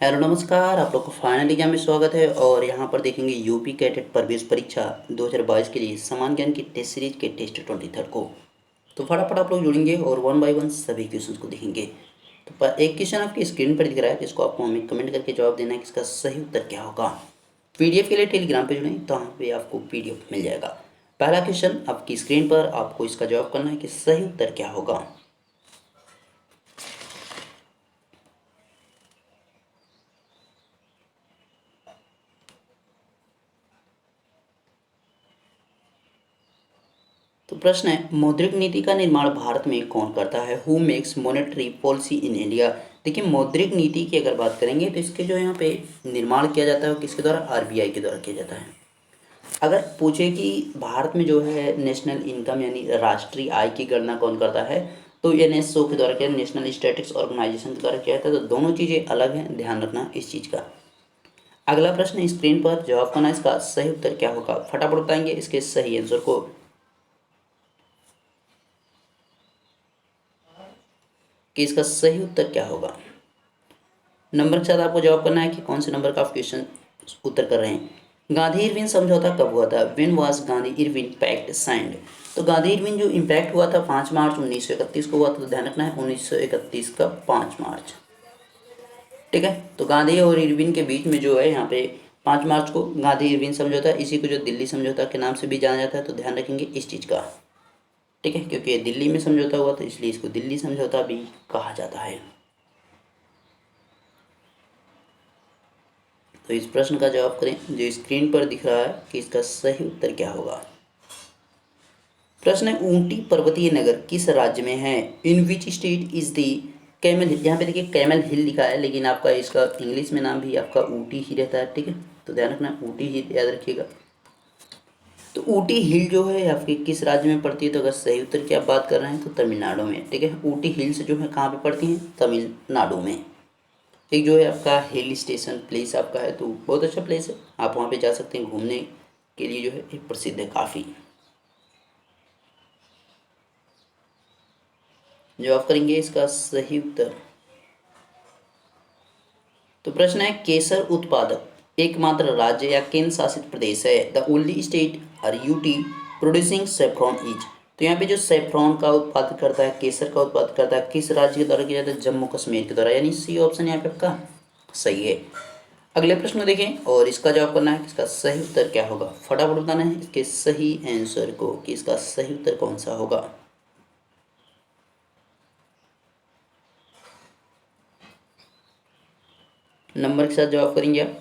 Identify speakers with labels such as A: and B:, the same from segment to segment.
A: Hello नमस्कार, आप लोग को फाइनल एग्जाम में स्वागत है। और यहाँ पर देखेंगे यूपी कैडेट प्रवेश परीक्षा 2022 के लिए समान ज्ञान की टेस्ट सीरीज के टेस्ट 23 को। तो फटाफट आप लोग जुड़ेंगे और वन बाय वन सभी क्वेश्चंस को देखेंगे। तो एक क्वेश्चन आपकी स्क्रीन पर दिख रहा है, जिसको आपको हमें कमेंट करके जवाब देना है कि इसका सही उत्तर क्या होगा। पीडीएफ के लिए टेलीग्राम पे जुड़ें तो यहाँ पे आपको पीडीएफ मिल जाएगा। पहला क्वेश्चन आपकी स्क्रीन पर, आपको इसका जवाब करना है कि सही उत्तर क्या होगा। तो प्रश्न है, मौद्रिक नीति का निर्माण भारत में कौन करता है? Who makes monetary policy in India. देखिए, मौद्रिक नीति की अगर बात करेंगे तो इसके जो यहाँ पे निर्माण किया जाता है वो किसके द्वारा? आरबीआई के द्वारा किया जाता है। अगर पूछे कि भारत में जो है नेशनल इनकम यानी राष्ट्रीय आय की गणना कौन करता है, तो एनएसओ के द्वारा किया, नेशनल स्टैटिस्टिक्स ऑर्गेनाइजेशन के द्वारा किया जाता है। तो दोनों चीज़ें अलग हैं, ध्यान रखना इस चीज़ का। अगला प्रश्न स्क्रीन पर, जवाब करना इसका सही उत्तर क्या होगा। फटाफट बताएंगे इसके सही आंसर को कि इसका सही उत्तर क्या होगा। नंबर के साथ आपको जवाब करना है कि कौन से नंबर का आप क्वेश्चन उत्तर कर रहे हैं। गांधी इरविन समझौता कब हुआ था? When was Gandhi Irwin pact signed. तो गांधी इरविन जो इम्पैक्ट हुआ था 5 मार्च 1931 को हुआ था। तो ध्यान रखना है 1931 का 5 मार्च। ठीक है, तो गांधी और इरविन के बीच में जो है यहाँ पे 5 मार्च को गांधी इरविन समझौता, इसी को जो दिल्ली समझौता के नाम से भी जाना जाता है। तो ध्यान रखेंगे इस चीज़ का। ठीक है, क्योंकि ये दिल्ली में समझौता हुआ था इसलिए इसको दिल्ली समझौता भी कहा जाता है। तो इस प्रश्न का जवाब करें जो स्क्रीन पर दिख रहा है कि इसका सही उत्तर क्या होगा। प्रश्न है, ऊटी पर्वतीय नगर किस राज्य में है? In which state is the camel hill. यहाँ पे देखिए कैमल हिल लिखा है, लेकिन आपका इसका इंग्लिश में नाम भी आपका ऊटी ही रहता है। ठीक है, तो ध्यान रखना ऊटी ही याद रखिएगा। तो ऊटी हिल जो है आपकी किस राज्य में पड़ती है? तो अगर सही उत्तर की आप बात कर रहे हैं तो तमिलनाडु में। ठीक है, ऊटी हिल्स जो है कहाँ पे पड़ती हैं? तमिलनाडु में। एक जो है आपका हिल स्टेशन प्लेस आपका है, तो बहुत अच्छा प्लेस है, आप वहाँ पे जा सकते हैं घूमने के लिए, जो है एक प्रसिद्ध है काफ़ी। जवाब करेंगे इसका सही उत्तर। तो प्रश्न है, केसर उत्पादक एकमात्र राज्य या केंद्र शासित प्रदेश है। The only state or UT producing saffron is. तो यहाँ पे जो सेफ्रॉन का उत्पादन करता है, केसर का उत्पादन करता है, किस राज्य के द्वारा किया जाता है? जम्मू कश्मीर के द्वारा, यानी सी ऑप्शन यहाँ पे आपका सही है। अगले प्रश्न को देखें और इसका जवाब करना है कि इसका सही उत्तर क्या होगा। फटाफट बताना है इसके सही आंसर को कि इसका सही उत्तर कौन सा होगा। नंबर के साथ जवाब करेंगे आप।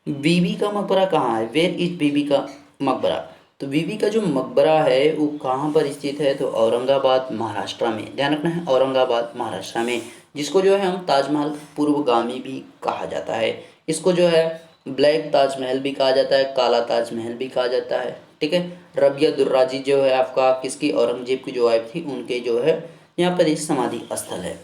A: बीबी का मकबरा कहाँ है? वेयर इज बीबी का मकबरा। तो बीबी का जो मकबरा है वो कहाँ पर स्थित है? तो औरंगाबाद महाराष्ट्र में। ध्यान रखना है औरंगाबाद महाराष्ट्र में, जिसको जो है हम ताजमहल पूर्वगामी भी कहा जाता है। इसको जो है ब्लैक ताजमहल भी कहा जाता है, काला ताजमहल भी कहा जाता है। ठीक है, रबिया दुर्राजी जो है आपका किसकी? औरंगजेब की जो वाइफ थी उनके जो है यहाँ पर एक समाधि स्थल है।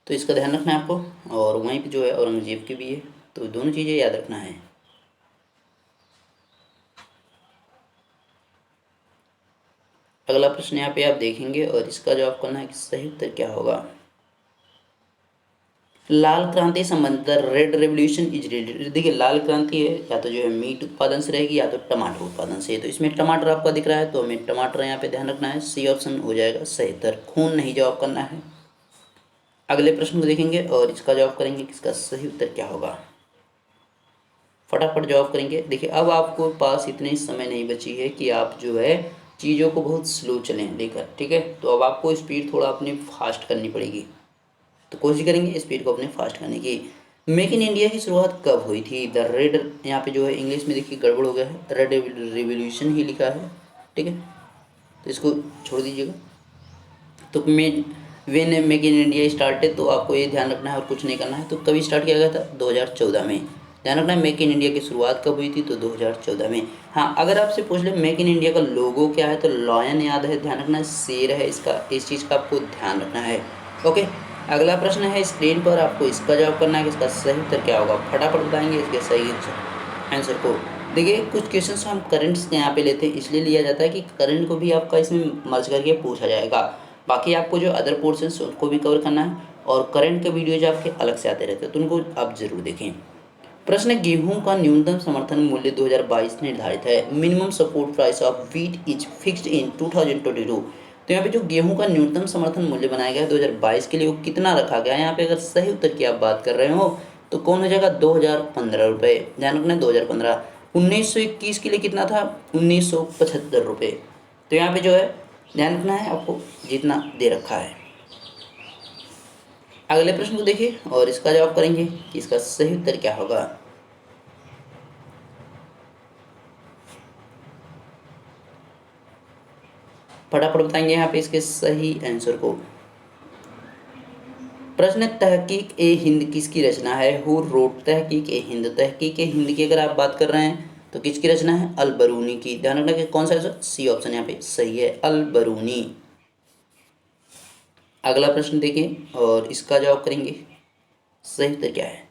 A: तो इसका ध्यान रखना है आपको, और वहीं पे जो है औरंगजेब की भी है। तो दोनों चीज़ें याद रखना है। अगला प्रश्न यहाँ पे आप देखेंगे और इसका जवाब करना है कि सही उत्तर क्या होगा। लाल क्रांति संबंधित रेड रेवोल्यूशन इज रिलेटेड। देखिए लाल क्रांति है या तो जो है मीट उत्पादन से रहेगी या तो टमाटर उत्पादन से। तो इसमें टमाटर आपका दिख रहा है, तो हमें टमाटर यहाँ पे ध्यान रखना है, सी ऑप्शन हो जाएगा सही उत्तर। खून नहीं जवाब करना है। अगले प्रश्न को देखेंगे और इसका जवाब करेंगे कि इसका सही उत्तर क्या होगा। फटाफट जवाब करेंगे। देखिए अब आपको पास इतनी समय नहीं बची है कि आप जो है चीज़ों को बहुत स्लो चलें लेकर। ठीक है, तो अब आपको स्पीड थोड़ा अपनी फास्ट करनी पड़ेगी। तो कोशिश करेंगे स्पीड को अपने फास्ट करने की। मेक इन इंडिया की शुरुआत कब हुई थी? द रेड, यहाँ पे जो है इंग्लिश में देखिए गड़बड़ हो गया है, रेड रिवोल्यूशन ही लिखा है। ठीक है, तो इसको छोड़ दीजिएगा। तो when make in India started, तो आपको ये ध्यान रखना है और कुछ नहीं करना है। तो कभी स्टार्ट किया गया था? 2014 में। ध्यान रखना है मेक इन इंडिया की शुरुआत कब हुई थी? तो 2014 में। हाँ, अगर आपसे पूछ ले मेक इन इंडिया का लोगो क्या है, तो लॉयन याद है, ध्यान रखना है शेर है इसका, इस चीज़ का आपको ध्यान रखना है। ओके, अगला प्रश्न है स्क्रीन पर, आपको इसका जवाब करना है कि इसका सही उत्तर क्या होगा। फटाफट बताएंगे इसके सही आंसर को। देखिए कुछ क्वेश्चन हम करंट्स के यहाँ पे लेते हैं, इसलिए लिया जाता है कि करंट को भी आपका इसमें मर्ज करके पूछा जाएगा। बाकी आपको जो अदर पोर्शंस उनको भी कवर करना है, और करंट के वीडियोज आपके अलग से आते रहते हैं, तो उनको आप जरूर देखें। प्रश्न है, गेहूं का न्यूनतम समर्थन मूल्य 2022 निर्धारित है। Minimum support price of wheat is fixed in 2022। तो यहाँ पे जो गेहूं का न्यूनतम समर्थन मूल्य बनाया गया है 2022 के लिए, वो कितना रखा गया है? यहाँ पे अगर सही उत्तर की आप बात कर रहे हो तो कौन हो जाएगा? 2015 रुपये। ध्यान रखना 2015। 1921 के लिए कितना था? 1975 रुपये। तो यहाँ पे जो है ध्यान रखना है आपको, जितना दे रखा है। अगले प्रश्न को देखिए और इसका जवाब करेंगे कि इसका सही उत्तर क्या होगा। फटाफट बताएंगे यहाँ पे इसके सही आंसर को। प्रश्न, तहकीक ए हिंद किसकी रचना है? हु रोट तहकीक ए हिंद? तहकीक ए हिंद की अगर आप बात कर रहे हैं तो किसकी रचना है? अल बरूनी की। ध्यान रखना कि कौन सा आंसर? सी ऑप्शन यहाँ पे सही है, अल बरूनी। अगला प्रश्न देखिए और इसका जवाब करेंगे सही उत्तर क्या है।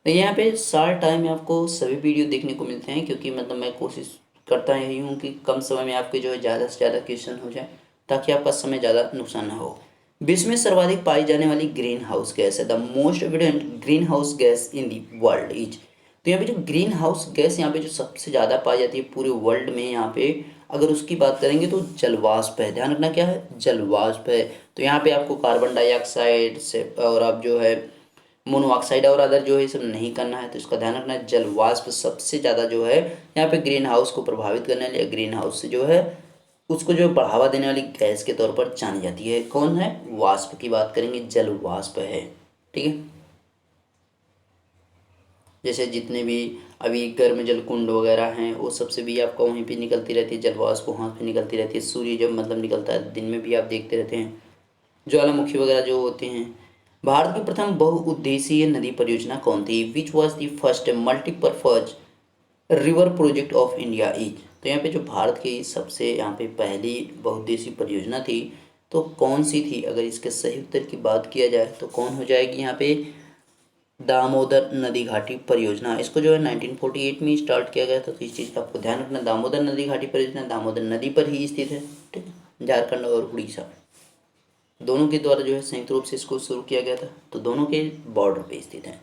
A: तो यहाँ पे शॉर्ट टाइम में आपको सभी वीडियो देखने को मिलते हैं, क्योंकि मतलब मैं कोशिश करता यही हूँ कि कम समय में आपके जो है ज़्यादा से ज़्यादा क्वेश्चन हो जाए, ताकि आपका समय ज़्यादा नुकसान ना हो। विश्व में सर्वाधिक पाई जाने वाली ग्रीन हाउस गैस है। The most evident green house gas in the world is. तो यहाँ पे जो ग्रीन हाउस गैस यहाँ पे जो सबसे ज़्यादा पाई जाती है पूरे वर्ल्ड में, यहाँ पे अगर उसकी बात करेंगे तो जलवाष्प है। ध्यान रखना क्या है? जलवाष्प है। तो यहाँ पे आपको कार्बन डाइऑक्साइड से और आप जो है मोनोऑक्साइड और अदर जो है ये सब नहीं करना है, तो इसका ध्यान रखना है। जलवाष्प सबसे ज़्यादा जो है यहाँ पे ग्रीन हाउस को प्रभावित करने वाली, ग्रीन हाउस से जो है उसको जो बढ़ावा देने वाली गैस के तौर पर जानी जाती है। कौन है? वाष्प की बात करेंगे, जल वाष्प है। ठीक है, जैसे जितने भी अभी गर्म जल कुंड वगैरह हैं वो सबसे भी आपका वहीं पे निकलती रहती है, जल वाष्प वहाँ पे निकलती रहती है। सूर्य जब मतलब निकलता है दिन में भी आप देखते रहते हैं, ज्वालामुखी वगैरह जो होते हैं। भारत की प्रथम बहुउद्देशीय नदी परियोजना कौन थी? Which was the first multipurpose river project of India is. तो यहाँ पे जो भारत की सबसे यहाँ पे पहली बहुउद्देशीय परियोजना थी तो कौन सी थी? अगर इसके सही उत्तर की बात किया जाए तो कौन हो जाएगी यहाँ पे? दामोदर नदी घाटी परियोजना। इसको जो है 1948 में स्टार्ट किया गया था। तो इस चीज़ का आपको ध्यान रखना, दामोदर नदी घाटी परियोजना दामोदर नदी पर ही स्थित है। ठीक है, झारखंड और उड़ीसा दोनों के द्वारा जो है संयुक्त रूप से इसको शुरू किया गया था, तो दोनों के बॉर्डर पे स्थित है।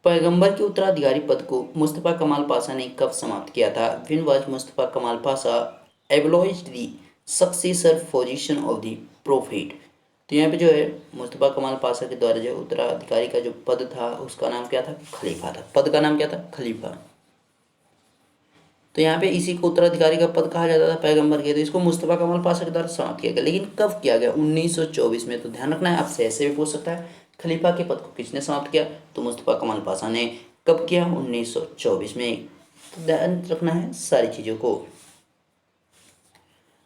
A: पैगंबर के उत्तराधिकारी पद को मुस्तफ़ा कमाल पाशा ने कब समाप्त किया था? When was Mustafa Kemal Pasha abolished the successor position of the prophet. तो यहाँ पे जो है मुस्तफ़ा कमाल पाशा के द्वारा जो उत्तराधिकारी का जो पद था उसका नाम क्या था? खलीफा था। पद का नाम क्या था? खलीफा। तो यहाँ पे इसी को उत्तराधिकारी का पद कहा जाता था पैगंबर के, तो इसको मुस्तफ़ा कमाल पाशा के द्वारा समाप्त किया गया। लेकिन कब किया गया? 1924 में। तो ध्यान रखना है, आपसे ऐसे भी पूछ सकता है खलीफा के पद को किसने समाप्त किया? तो मुस्तफ़ा कमाल पाशा ने। कब किया? 1924 में। तो ध्यान रखना है सारी चीज़ों को।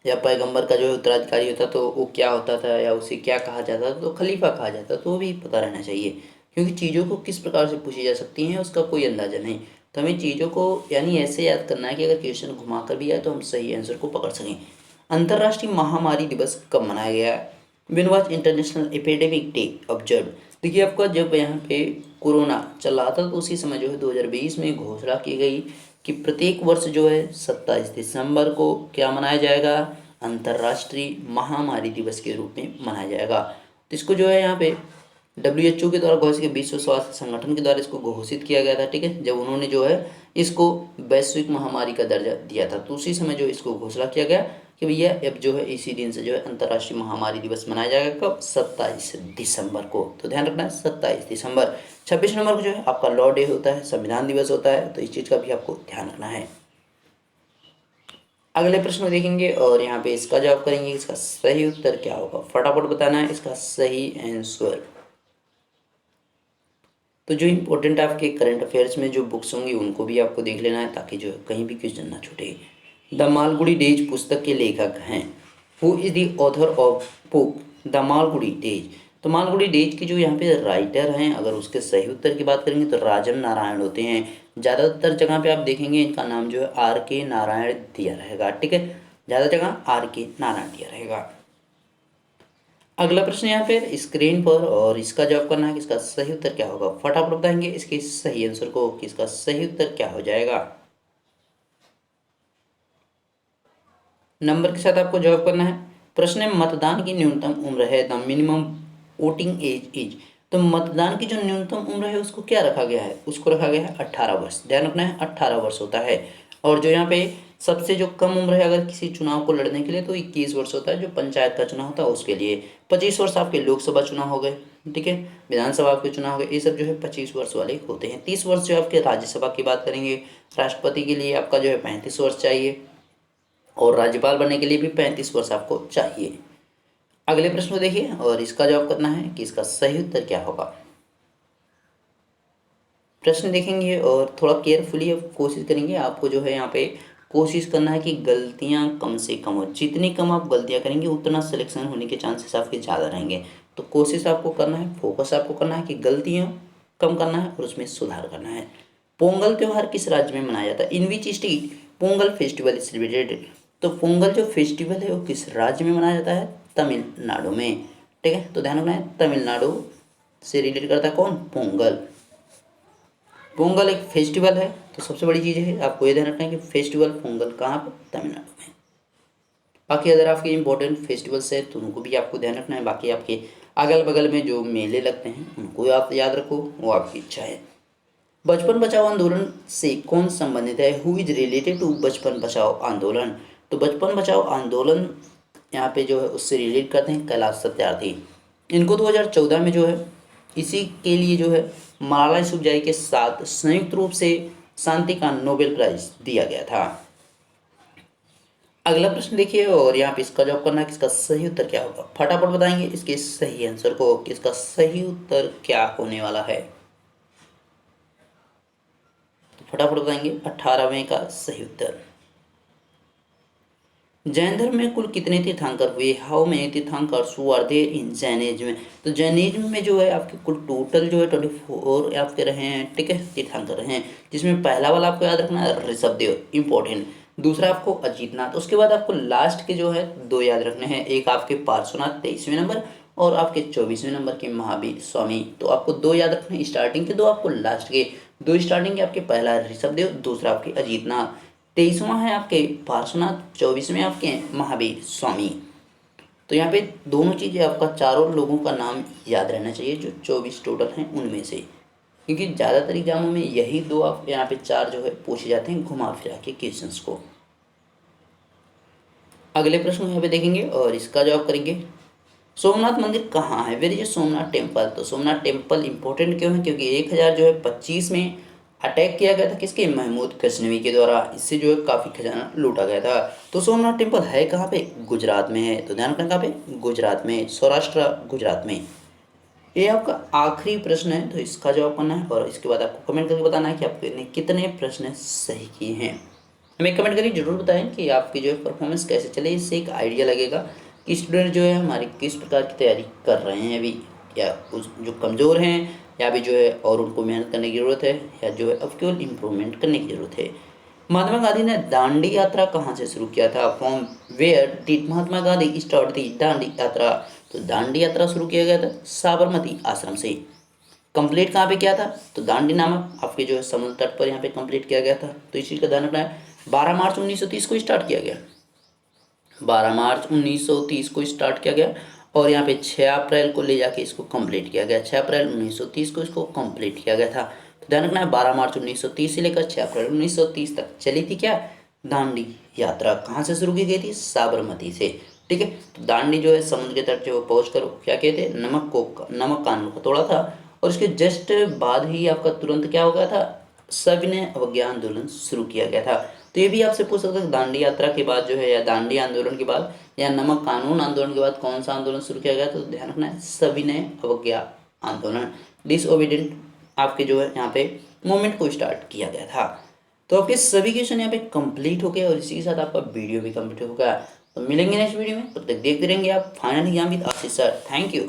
A: या पैगंबर का जो उत्तराधिकारी होता तो वो क्या होता था या उसे क्या कहा जाता था? तो खलीफा कहा जाता। तो वो भी पता रहना चाहिए, क्योंकि चीज़ों को किस प्रकार से पूछी जा सकती हैं उसका कोई अंदाजा नहीं। तो हमें चीज़ों को यानी ऐसे याद करना है कि अगर क्वेश्चन घुमा कर भी आए तो हम सही आंसर को पकड़ सकें। अंतर्राष्ट्रीय महामारी दिवस कब मनाया गया? When was international epidemic day observe. देखिए आपका जब यहाँ पे कोरोना चल रहा था तो उसी समय जो है 2020 में घोषणा की गई कि प्रत्येक वर्ष जो है 27 दिसंबर को क्या मनाया जाएगा? अंतर्राष्ट्रीय महामारी दिवस के रूप में मनाया जाएगा। तो इसको जो है यहाँ पे WHO के द्वारा घोषित किया, विश्व स्वास्थ्य संगठन के द्वारा इसको घोषित किया गया था। ठीक है, जब उन्होंने जो है इसको वैश्विक महामारी का दर्जा दिया था तो उसी समय जो इसको घोषणा किया गया कि भैया अब जो है इसी दिन से जो है अंतर्राष्ट्रीय महामारी दिवस मनाया जाएगा। कब? 27 दिसंबर को। तो ध्यान रखना है 27 दिसंबर। 26 नवंबर को जो है आपका लॉ डे होता है, संविधान दिवस होता है, तो इस चीज़ का भी आपको ध्यान रखना है। अगले प्रश्न में देखेंगे और यहाँ पे इसका जवाब करेंगे, इसका सही उत्तर क्या होगा। फटाफट बताना है इसका सही आंसर। तो जो इम्पोर्टेंट आपके करंट अफेयर्स में जो बुक्स होंगी उनको भी आपको देख लेना है, ताकि जो है कहीं भी क्वेश्चन ना छूटे। द मालगुडी डेज पुस्तक के लेखक हैं। Who is the author of book the Malgudi days. तो मालगुडी डेज के जो यहाँ पे राइटर हैं, अगर उसके सही उत्तर की बात करेंगे तो राजन नारायण होते हैं। ज़्यादातर जगह पे आप देखेंगे इनका नाम जो है RK नारायण दिया रहेगा। ठीक है, ज़्यादा जगह RK नारायण दिया रहेगा। अगला प्रश्न यहाँ पे स्क्रीन पर, और इसका जवाब करना है कि इसका सही उत्तर क्या होगा। फटाफट बताएंगे इसके सही आंसर को कि इसका सही उत्तर क्या हो जाएगा। नंबर के साथ आपको जवाब करना है। प्रश्न है मतदान की न्यूनतम उम्र है, the minimum voting age is. तो मतदान की जो न्यूनतम उम्र है उसको क्या रखा गया है, उसको रखा गया है 18 वर्ष। ध्यान रखना है 18 वर्ष होता है। और जो यहाँ पे सबसे जो कम उम्र है अगर किसी चुनाव को लड़ने के लिए तो 21 वर्ष होता है, जो पंचायत का चुनाव होता है उसके लिए। 25 वर्ष आपके लोकसभा चुनाव हो गए, ठीक है, विधानसभा के चुनाव हो गए, ये सब जो है 25 वर्ष वाले होते हैं। 30 वर्ष जो आपके राज्यसभा की बात करेंगे, राष्ट्रपति के लिए आपका जो है 35 वर्ष चाहिए, और राज्यपाल बनने के लिए भी 35 वर्ष आपको चाहिए। अगले प्रश्न को देखिए और इसका जवाब करना है कि इसका सही उत्तर क्या होगा। प्रश्न देखेंगे और थोड़ा केयरफुली कोशिश करेंगे। आपको जो है यहाँ पे कोशिश करना है कि गलतियाँ कम से कम हो। जितनी कम आप गलतियाँ करेंगे उतना सिलेक्शन होने के चांसेस आपके ज़्यादा रहेंगे। तो कोशिश आपको करना है, फोकस आपको करना है कि गलतियाँ कम करना है और उसमें सुधार करना है। पोंगल त्यौहार किस राज्य में मनाया जाता है, in which state Pongal festival is celebrated. तो पोंगल जो फेस्टिवल है वो किस राज्य में मनाया जाता है, तमिलनाडु में, ठीक है। तो ध्यान रखना है तमिलनाडु से रिलेट करता है कौन, पोंगल। पोंगल एक फेस्टिवल है, तो सबसे बड़ी चीज़ है आपको ये ध्यान रखना है कि फेस्टिवल पोंगल कहाँ पर, तमिलनाडु में। बाकी अगर आपके इंपॉर्टेंट फेस्टिवल्स है तो उनको भी आपको ध्यान रखना है। बाकी आपके अगल बगल में जो मेले लगते हैं उनको आप याद रखो, वो आपकी इच्छा है। बचपन बचाओ आंदोलन से कौन संबंधित है, हु इज रिलेटेड टू बचपन बचाओ आंदोलन। तो बचपन बचाओ आंदोलन यहाँ पे जो है उससे रिलेट करते हैं कैलाश सत्यार्थी। इनको 2014 में जो है इसी के लिए जो है मलाला यूसुफजई के साथ संयुक्त रूप से शांति का नोबेल प्राइज दिया गया था। अगला प्रश्न देखिए और यहाँ पे इसका जवाब करना है कि इसका सही उत्तर क्या होगा। फटाफट बताएंगे इसके सही आंसर को कि इसका सही उत्तर क्या होने वाला है। तो फटाफट बताएंगे 18वें का सही उत्तर। जैन धर्म में कुल कितने तीर्थंकर हुए, how many tirthankars were there in Jainism. तो जैनिज्म में जो है आपके कुल टोटल जो है 24 आपके रहे हैं, ठीक है, तीर्थंकर रहे हैं। जिसमें पहला वाला आपको याद रखना है ऋषभदेव, इंपॉर्टेंट। दूसरा आपको अजीतनाथ। उसके बाद आपको लास्ट के जो है 2 याद रखने हैं, एक आपके पार्श्वनाथ 23वें नंबर और आपके 24वें नंबर के महावीर स्वामी। तो आपको 2 याद रखने हैं, स्टार्टिंग के 2 आपको लास्ट के 2। स्टार्टिंग के आपके पहला ऋषभदेव, दूसरा आपके अजीतनाथ, 23वां है आपके पार्श्वनाथ, 24वें आपके महावीर स्वामी। तो यहाँ पे दोनों चीज़ें आपका चारों लोगों का नाम याद रहना चाहिए जो 24 टोटल हैं उनमें से, क्योंकि ज़्यादातर एग्जामों में यही 2 आप यहाँ पे 4 जो है पूछे जाते हैं घुमा फिरा के क्वेश्चंस को। अगले प्रश्न यहाँ पे देखेंगे और इसका जवाब करेंगे। सोमनाथ मंदिर कहाँ है, वेयर इज सोमनाथ टेम्पल। तो सोमनाथ टेम्पल इंपॉर्टेंट क्यों है, क्योंकि 1025 में अटैक किया गया था किसके, महमूद गजनवी के द्वारा। इससे जो है काफ़ी खजाना लूटा गया था। तो सोमनाथ टेम्पल है कहाँ पे, गुजरात में है। तो ध्यान रखना कहाँ पे, गुजरात में, सौराष्ट्र गुजरात में। ये आपका आखिरी प्रश्न है, तो इसका जवाब करना है और इसके बाद आपको कमेंट करके बताना है कि आपने कितने प्रश्न सही किए हैं। हमें कमेंट करके जरूर बताएं कि आपकी जो है परफॉर्मेंस कैसे चले। इससे एक आइडिया लगेगा कि स्टूडेंट जो है हमारी किस प्रकार की तैयारी कर रहे हैं अभी, या उस जो कमज़ोर हैं या भी जो है और उनको मेहनत करने की ज़रूरत है, या जो है अब केवल इम्प्रूवमेंट करने की ज़रूरत है। महात्मा गांधी ने दांडी यात्रा कहाँ से शुरू किया था, from where did Mahatma Gandhi start the Dandi Yatra. तो दांडी यात्रा शुरू किया गया था साबरमती आश्रम से। कंप्लीट कहाँ पे किया था, तो दांडी नामक आपके जो है समुद्र तट पर यहाँ पे कंप्लीट किया गया था। तो इस चीज़ का ध्यान रखना है। 12 मार्च 1930 को स्टार्ट किया गया, 12 मार्च 1930 को स्टार्ट किया गया और यहाँ पे 6 अप्रैल को ले जाके इसको कंप्लीट किया गया। 6 अप्रैल 1930 को इसको कंप्लीट किया गया था। तो ध्यान रखना है 12 मार्च 1930 से लेकर 6 अप्रैल 1930 तक चली थी क्या, दांडी यात्रा। कहाँ से शुरू की गई थी, साबरमती से, ठीक है। तो दांडी जो है समुद्र के तट जो पहुँच कर क्या कहते, नमक कानून को तोड़ा था और उसके जस्ट बाद ही आपका तुरंत क्या हो गया था, सविनय अवज्ञा आंदोलन शुरू किया गया था। तो ये भी आपसे पूछ सकते हैं दांडी यात्रा के बाद जो है, या दांडी आंदोलन के बाद, या नमक कानून आंदोलन के बाद कौन सा आंदोलन शुरू किया गया। तो ध्यान रखना है सविनय अवज्ञा आंदोलन, डिसओबीडिएंट आपके जो है यहाँ पे मूवमेंट को स्टार्ट किया गया था। तो आपके सभी क्वेश्चन यहाँ पे कंप्लीट हो गए और इसी के साथ आपका वीडियो भी कंप्लीट हो गया। तो मिलेंगे नेक्स्ट वीडियो में, तब तक देखते रहेंगे आप final exam with Ashish sir. Thank you.